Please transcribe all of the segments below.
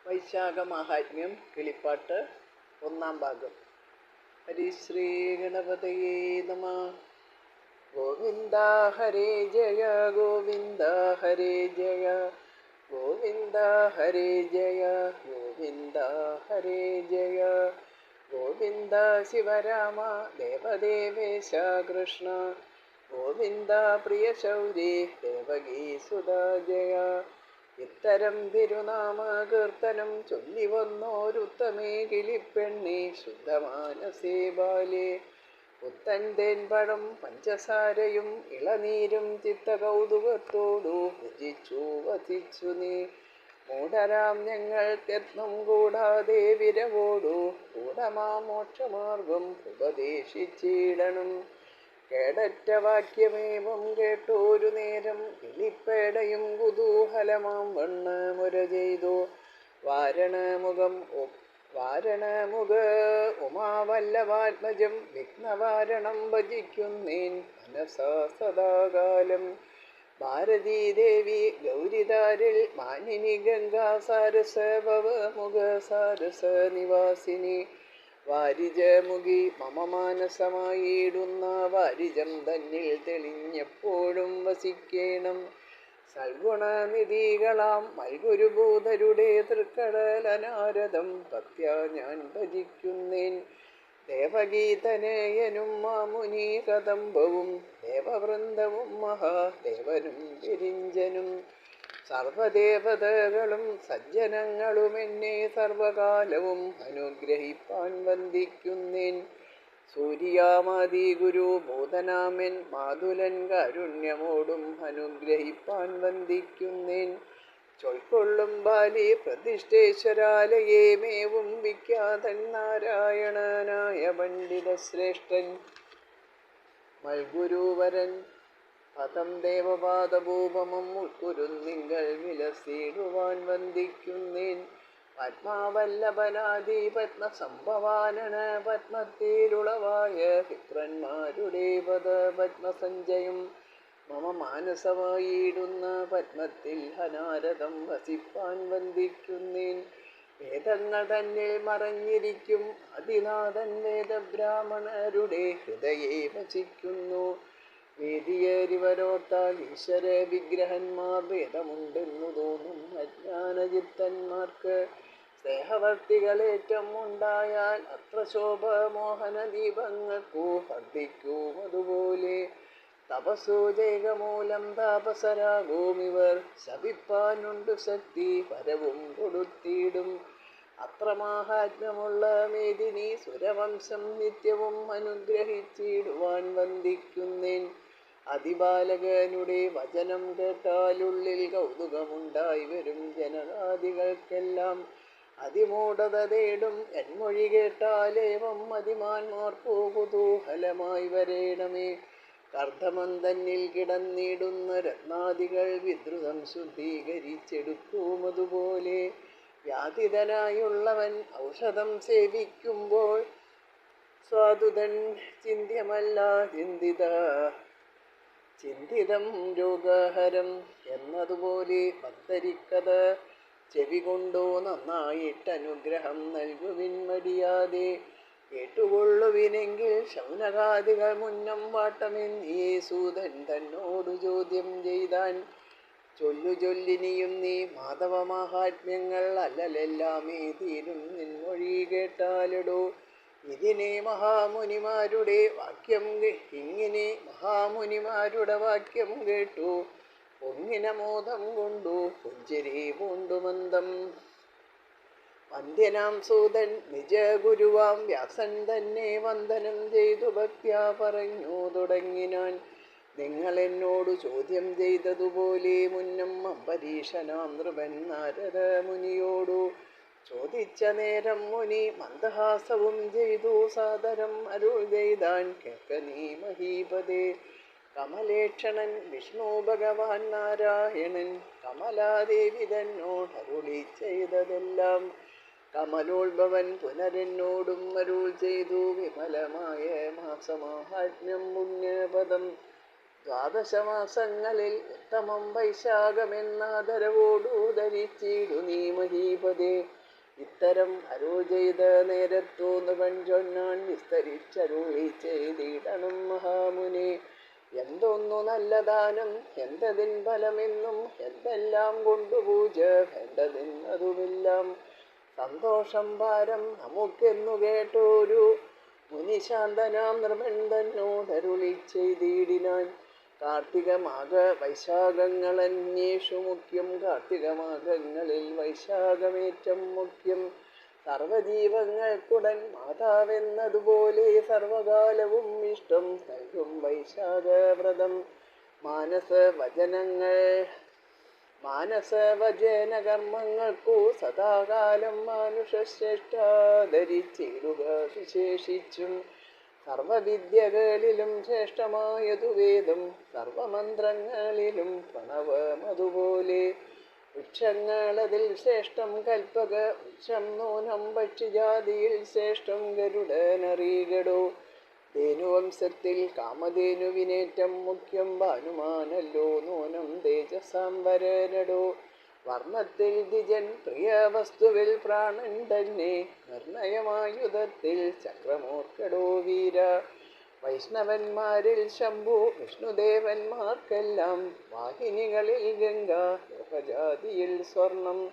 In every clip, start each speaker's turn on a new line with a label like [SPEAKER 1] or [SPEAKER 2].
[SPEAKER 1] വൈശാഖമാഹാത്മ്യം കിളിപ്പാട്ട് ഒന്നാം ഭാഗം. ഹരിശ്രീ ഗണപതയേ നമഃ. ഗോവിന്ദ ഹരേ ജയ ഗോവിന്ദ ഹരേ ജയ ഗോവിന്ദ ഹരേ ജയ ഗോവിന്ദ ഹരേ ജയ ഗോവിന്ദ ശിവരാമ ദേവദേവേശ കൃഷ്ണ ഗോവിന്ദ പ്രിയ ശൗരി ദേവകീ സുതാ ജയ. ഇത്തരം തിരുനാമ കീർത്തനം ചൊല്ലി വന്നോരുത്തമേ കിളിപ്പെണ്ണി ശുദ്ധമാനസേ ബാലേ. പുത്തൻ തേൻപഴം പഞ്ചസാരയും ഇളനീരും ചിത്തകൗതുകത്തോടു ഭുജിച്ചു വസിച്ചു നീ. മൂഢരാം ഞങ്ങൾക്കെന്നും കൂടാതെ വിരവോടു ഗൂഢമാ മോക്ഷമാർഗം ഉപദേശിച്ചിടണം. കേടറ്റ വാക്യമേവം കേട്ടോരു നേരം കിളിപ്പേടയും കുതൂഹലമാം വണ്ണ മുര ചെയ്തു. വാരണമുഖ ഉമാവല്ലവാത്മജം വിഘ്നവാരണം ഭജിക്കുന്നേൻ മനസാ സദാകാലം. ഭാരതീദേവി ഗൗരിതാരിൽ മാനിനി ഗംഗാ സാരസ ഭവമുഖ സാരസ നിവാസിനി. വാരിജമുഖി മമ മാനസമായിടുന്ന വാരിജം തന്നിൽ തെളിഞ്ഞെപ്പോഴും വസിക്കേണം. സൽഗുണനിധികളാം മൽഗുരുഭൂതരുടെ തൃക്കടലനാരദം ഭക്ത്യാ ഞാൻ ഭജിക്കുന്നേൻ. ദേവഗീതനയനും മാമുനി കദംബവും ദേവവൃന്ദവും മഹാദേവനും വിരിഞ്ചനും. സർവദേവതകളും സജ്ജനങ്ങളും എന്നെ സർവകാലവും അനുഗ്രഹിപ്പാൻ വന്ദിക്കുന്നേൻ. സൂര്യാമാദി ഗുരു ബോധനാമൻ മാതുലൻ കാരുണ്യമോടും അനുഗ്രഹിപ്പാൻ വന്ദിക്കുന്നേൻ. ചൊൽക്കൊള്ളും ബാലി പ്രതിഷ്ഠേശ്വരാലയേ മേവും വിഖ്യാതൻ നാരായണനായ പണ്ഡിത ശ്രേഷ്ഠൻ മൽഗുരുവരൻ പദം ദേവപാദഭൂപമം ഉൾക്കുരുന്നിങ്കൽ വിലസിടുവാൻ വന്ദിക്കുന്നേൻ. പത്മാവല്ലഭനാദി പത്മസംഭവാനന പത്മത്തിലുളവായ വിപ്രന്മാരുടെ പദ പത്മസഞ്ചയം മമ മാനസമായിടുന്ന പത്മത്തിൽ അനാരദം വസിപ്പാൻ വന്ദിക്കുന്നേൻ. വേദങ്ങൾ തന്നിൽ മറഞ്ഞിരിക്കും അതിനാഥൻ വേദബ്രാഹ്മണരുടെ ഹൃദയേ വസിക്കുന്നു. വേദിയേരിവരോർത്താൽ ഈശ്വര വിഗ്രഹന്മാർ ഭേദമുണ്ടെന്നു തോന്നും അജ്ഞാനചിത്തന്മാർക്ക്. സ്നേഹവർത്തികളേറ്റം ഉണ്ടായാൽ അത്ര ശോഭ മോഹന ദീപങ്ങൾക്കു വർദ്ധിക്കും അതുപോലെ. തപസൂജൈകമൂലം താപസരാഗോമിവർ ശപിപ്പാനുണ്ട് ശക്തി പരവും കൊടുത്തിടും. അത്ര മാഹാത്മ്യമുള്ള മേദിനി സുരവംശം നിത്യവും അനുഗ്രഹിച്ചിടുവാൻ വന്ദിക്കുന്നേൻ. അതിബാലകനുടെ വചനം കേട്ടാലുള്ളിൽ കൗതുകമുണ്ടായി വരും ജനകാദികൾക്കെല്ലാം. അതിമൂഢത തേടും എന്മൊഴി കേട്ടാലേവം അതിമാന്മാർക്കു കുതൂഹലമായി വരേണമേ. കർദ്ധമം തന്നിൽ കിടന്നിടുന്ന രത്നാദികൾ വിദ്രുതം ശുദ്ധീകരിച്ചെടുക്കുമതുപോലെ. വ്യാധിതനായുള്ളവൻ ഔഷധം സേവിക്കുമ്പോൾ സ്വാദുതൻ ചിന്ത്യമല്ല ചിന്തിതം രോഗഹരം എന്നതുപോലെ. ഭക്തരിക്കഥ ചെവികൊണ്ടോ നന്നായിട്ടനുഗ്രഹം നൽകുവിൻ മടിയാതെ. കേട്ടുകൊള്ളുവിനെങ്കിൽ ശൗനകാദികൾ മുന്നം വാട്ടമെന്നീ സൂതൻ തന്നോടു ചോദ്യം ചെയ്താൻ. ചൊല്ലിനിയും നീ മാധവ മാഹാത്മ്യങ്ങൾ അല്ലലെല്ലാമേ തീരും നിൻമൊഴി കേട്ടാലിടോ. ഇങ്ങനെ മഹാമുനിമാരുടെ വാക്യം കേട്ടു പൊങ്ങിന മോദം കൊണ്ടു പുഞ്ചിരി പൂണ്ടു മന്ദം. വന്ദ്യനാം സൂതൻ നിജ ഗുരുവാം വ്യാസൻ തന്നെ വന്ദനം ചെയ്തു ഭക്ത്യാ പറഞ്ഞു തുടങ്ങിനാൻ. നിങ്ങൾ എന്നോടു ചോദ്യം ചെയ്തതുപോലെ മുന്നം അംബരീഷനാം നൃപൻ നാരദ മുനിയോടു ചോദിച്ച നേരം മുനി മന്ദഹാസവും ചെയ്തു സാദരം അരുൾ ചെയ്താൻ. കേൾക്ക നീ മഹീപതേ. കമലേക്ഷണൻ വിഷ്ണു ഭഗവാൻ നാരായണൻ കമലാദേവി തന്നോടരുളി ചെയ്തതെല്ലാം. കമലോത്ഭവൻ പുനരെന്നോടും അരുൾ ചെയ്തു വിമലമായ മാസമാഹാത്മ്യം പുണ്യപദം. ദ്വാദശമാസങ്ങളിൽ ഉത്തമം വൈശാഖമെന്നാദരവോടു ധരിച്ചിടു നീ മഹീപതേ. ഇത്തരം അരുൾ ചെയ്ത നേരത്തു നൃപൻ ചൊന്നാൻ വിസ്തരിച്ചരുളി ചെയ്തിടണം മഹാമുനെ. എന്തൊന്നു നല്ല ദാനം എന്തതിൻ ഫലമെന്നും എന്തെല്ലാം കൊണ്ടു പൂജ വേണ്ടതെന്നതുമെല്ലാം സന്തോഷം ഭാരം നമുക്കെന്നു കേട്ടോരു മുനിശാന്തനാം നൃപൻ തന്നോടരുളി ചെയ്തിടിനാൻ. കാർത്തികമാഘ വൈശാഖങ്ങളന്യേഷു മുഖ്യം. കാർത്തികമാഘങ്ങളിൽ വൈശാഖമേറ്റം മുഖ്യം. സർവജീവങ്ങൾക്കുടൻ മാതാവെന്നതുപോലെ സർവകാലവും ഇഷ്ടം നൽകും വൈശാഖവ്രതം. മാനസവചന കർമ്മങ്ങൾക്കു സദാകാലം മാനുഷശ്രേഷ്ഠ ധരിച്ചിടുക വിശേഷിച്ചും. സർവവിദ്യകളിലും ശ്രേഷ്ഠമായതു വേദം. സർവമന്ത്രങ്ങളിലും പ്രണവമതുപോലെ. വൃക്ഷങ്ങളതിൽ ശ്രേഷ്ഠം കൽപ്പക വൃക്ഷം. നൂനം പക്ഷിജാതിയിൽ ശ്രേഷ്ഠം ഗരുഡനറികടോ. ധേനുവംശത്തിൽ കാമധേനുവിനേറ്റം മുഖ്യം. ഭാനുമാനല്ലോ നൂനം തേജസാംബരനടോ. വർണ്ണത്തിൽ ദ്വിജൻ പ്രിയ വസ്തുവിൽ പ്രാണൻ തന്നെ. നിർണയമായുധത്തിൽ ചക്രമോർക്കടോ വീര. വൈഷ്ണവന്മാരിൽ ശംഭു വിഷ്ണുദേവന്മാർക്കെല്ലാം. വാഹിനികളിൽ ഗംഗ ലോകജാതിയിൽ സ്വർണം.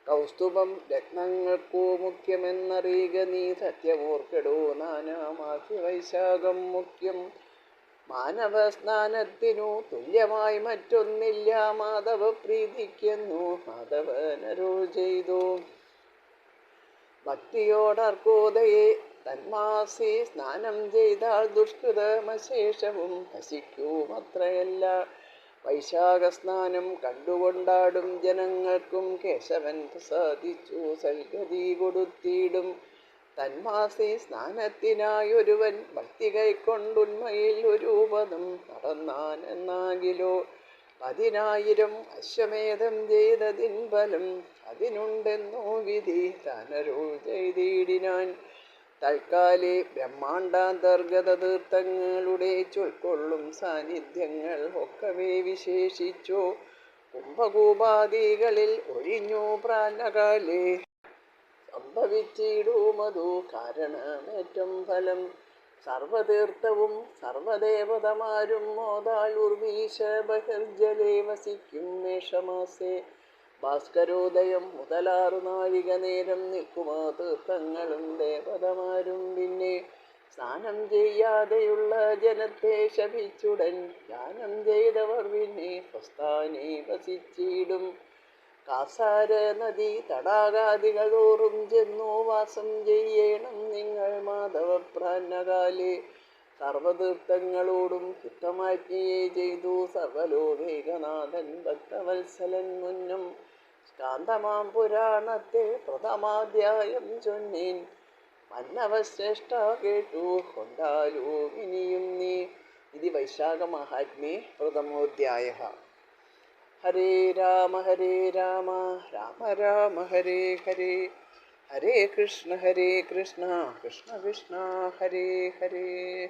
[SPEAKER 1] കൗസ്തുഭം രത്നങ്ങൾക്കു മുഖ്യമെന്നറിയുക നീ സത്യമോർക്കടോ. നാനാമാസി വൈശാഖം മുഖ്യം. മാനവ സ്നാനത്തിനു തുല്യമായി മറ്റൊന്നില്ല. മാധവ പ്രീതിക്കെന്നു മാധവനരുൾ ചെയ്തു. ഭക്തിയോടർക്കോദയെ തന്മാസി സ്നാനം ചെയ്താൽ ദുഷ്കൃതമശേഷവും നശിക്കുമത്രയല്ല. വൈശാഖ സ്നാനം കണ്ടുകൊണ്ടാടും ജനങ്ങൾക്കും കേശവൻ പ്രസാദിച്ചു സൽഗതി കൊടുത്തിടും. തന്മാസി സ്നാനത്തിനായൊരുവൻ ഭക്തി കൈക്കൊണ്ടുന്മയിൽ ഒരു പദം നടന്നാനെന്നാകിലോ. 10,000 അശ്വമേധം ചെയ്തതിൻ ഫലം അതിനുണ്ടെന്നോ വിധി താനരുൾ ചെയ്തിടിനാൻ. തൽക്കാലേ ബ്രഹ്മാണ്ടാന്തർഗത തീർത്ഥങ്ങളുടെ ചൊൽക്കൊള്ളും സാന്നിധ്യങ്ങൾ ഒക്കവേ വിശേഷിച്ചു. കുംഭകൂപാദികളിൽ ഒഴിഞ്ഞു പ്രാണകാലേ സംഭവിച്ചിടുമതു കാരണമേറ്റം ഫലം. സർവതീർത്ഥവും സർവദേവതമാരും മോദാൽ ഉർവീശ ബഹിർജലേ വസിക്കും മേഷമാസേ. ഭാസ്കരോദയം മുതലാറു നാഴിക നേരം നിൽക്കുമാ തീർത്ഥങ്ങളും ദേവതമാരും. പിന്നെ സ്നാനം ചെയ്യാതെയുള്ള ജനത്തെ ശപിച്ചുടൻ ധ്യാനം ചെയ്തവർ പിന്നെ സ്വസ്ഥാനെ വസിച്ചിടും. കാസാര നദി തടാകാദികൾ തോറും ചെന്നു വാസം ചെയ്യണം നിങ്ങൾ മാധവപ്രാന്നകാലേ. സർവതീർത്ഥങ്ങളോടും ഹിതമാജ്ഞയെ ചെയ്തു സർവലോകൈകനാഥൻ ഭക്തവത്സലൻ മുന്നും. സ്കാന്തമാം പുരാണത്തെ പ്രഥമാധ്യായം ചൊന്നേൻ. മന്നവശ്രേഷ്ഠ കേട്ടു കൊണ്ടാലോ ഇനിയും നീ. ഇതി വൈശാഖ മഹാത്മ്യേ പ്രഥമോധ്യായഃ. ഹരേ രാമ രാമ രാമ ഹരേ ഹരേ. ഹരേ കൃഷ്ണ കൃഷ്ണ കൃഷ്ണ ഹരേ ഹരേ.